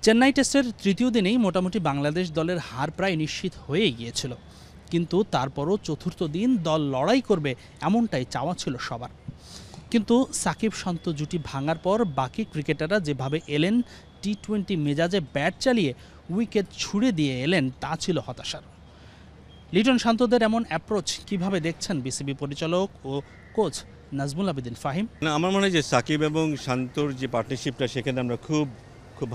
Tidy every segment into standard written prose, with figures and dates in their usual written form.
চেন্নাই টেস্টের তৃতীয় দিনেই মোটামুটি বাংলাদেশ দলের হার প্রায় নিশ্চিত হয়েই গিয়েছিল, কিন্তু তারপরও চতুর্থ দিন দল লড়াই করবে এমনটাই চাওয়া ছিল সবার। কিন্তু সাকিব শান্ত জুটি ভাঙার পর বাকি ক্রিকেটাররা যেভাবে এলেন, টি-20 মেজাজে ব্যাট চালিয়ে উইকেট ছুড়ে দিয়ে এলেন, তা ছিল হতাশার। লিটন শান্তদের এমন অ্যাপ্রোচ কিভাবে দেখছেন বিসিবি পরিচালক ও কোচ নাজমুল আবেদিন ফাহিম? আমার মনে হয় যে সাকিব এবং শান্তর যে পার্টনারশিপটা, সেখানে আমরা খুব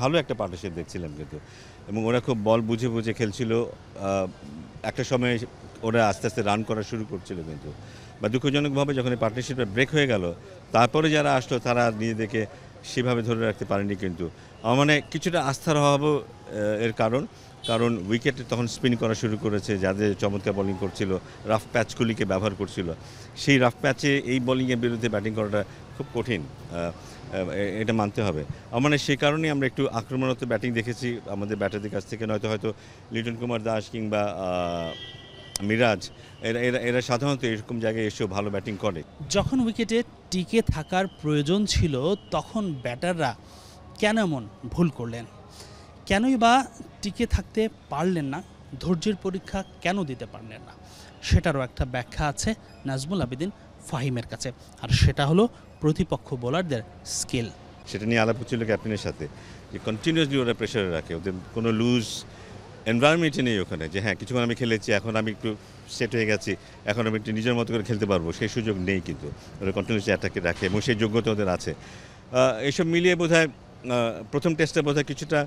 ভালো একটা পার্টনারশিপ দেখছিলাম কিন্তু, এবং ওরা খুব বল বুঝে বুঝে খেলছিল। একটা সময় ওরা আস্তে আস্তে রান করা শুরু করছিল, কিন্তু বা দুঃখজনকভাবে যখন এই পার্টনারশিপটা ব্রেক হয়ে গেল, তারপরে যারা আসলো তারা নিজেদেরকে সেভাবে ধরে রাখতে পারেনি। কিন্তু আমার মানে কিছুটা আস্থার অভাব এর কারণ উইকেটে তখন স্পিন করা শুরু করেছে, যাদের চমৎকার বোলিং করছিল, রাফ প্যাচগুলিকে ব্যবহার করছিল। সেই রাফ প্যাচে এই বোলিংয়ের বিরুদ্ধে ব্যাটিং করাটা খুব কঠিন, এটা মানতে হবে। মানে সেই কারণেই আমরা একটু আক্রমণাত্মক ব্যাটিং দেখেছি আমাদের ব্যাটারদের কাছ থেকে। হয়তো লিটন কুমার দাস কিংবা মিরাজ এরা সাধারণত এরকম জায়গায় এসেও ভালো ব্যাটিং করে। যখন উইকেটে টিকে থাকার প্রয়োজন ছিল, তখন ব্যাটাররা কেন এমন ভুল করলেন? কেনই বা টিকে থাকতে পারলেন না? ধৈর্যের পরীক্ষা কেন দিতে পারলেন না? সেটারও একটা ব্যাখ্যা আছে নাজমুল আবেদিন ফাহিমের কাছে, আর সেটা হলো প্রতিপক্ষ বোলারদের স্কিল। সেটা নিয়ে আলাপ হচ্ছিল ক্যাপ্টেনের সাথে, যে কন্টিনিউয়াসলি ওরা প্রেশারে রাখে, ওদের কোনো লুজ এনভায়রনমেন্টই নেই ওখানে, যে হ্যাঁ কিছুক্ষণ আমি খেলেছি, এখন আমি একটু সেট হয়ে গেছি, এখন আমি একটু নিজের মতো করে খেলতে পারবো, সেই সুযোগ নেই। কিন্তু ওরা কন্টিনিউসলি অ্যাটাকে রাখে এবং সেই যোগ্যতা ওদের আছে। এইসব মিলিয়ে বোধহয় প্রথম টেস্টে বোধহয় কিছুটা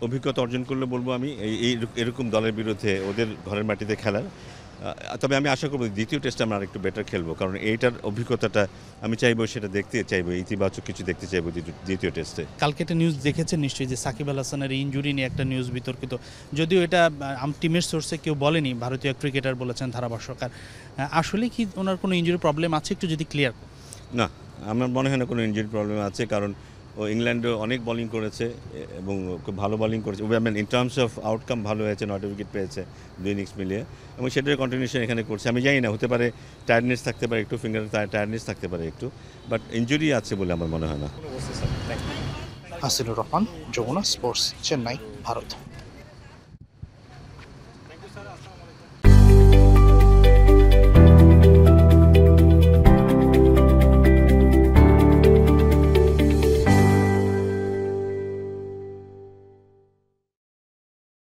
অভিজ্ঞতা অর্জন করলে বলবো আমি এরকম দলের বিরুদ্ধে ওদের ঘরের মাটিতে খেলার। তবে আমি আশা করবো দ্বিতীয় টেস্টে আমরা আরেকটু বেটার খেলবো, কারণ এইটার অভিজ্ঞতাটা আমি চাইবো, সেটা দেখতে চাইবো, ইতিবাচক কিছু দেখতে চাইবো দ্বিতীয় টেস্টে। কালকে একটা নিউজ দেখেছেন নিশ্চয়ই, যে সাকিব আল হাসানের ইনজুরি নিয়ে একটা নিউজ বিতর্কিত, যদিও এটা টিমের সোর্সে কেউ বলেনি, ভারতীয় ক্রিকেটার বলেছেন, ধারাভাষ্যকার। আসলে কি ওনার কোনো ইনজুরি প্রবলেম আছে? একটু যদি ক্লিয়ার। না, আমার মনে হয় না কোনো ইনজুরি প্রবলেম আছে, কারণ ও ইংল্যান্ডে অনেক বোলিং করেছে এবং খুব ভালো বোলিং করেছে। ইন টার্মস অফ আউটকাম ভালো হয়েছে, 9টা উইকেট পেয়েছে 2 ইনিংস মিলিয়ে, এবং সেটার কন্টিনিউশন এখানে করছে। আমি জানি না, হতে পারে টায়ার্ডনেস থাকতে পারে একটু, ফিঙ্গারে টায়ার্ডনেস থাকতে পারে একটু, বাট ইনজুরি আছে বলে আমার মনে হয় না। হাসিনুর রহমান, যমুনা স্পোর্টস, চেন্নাই, ভারত।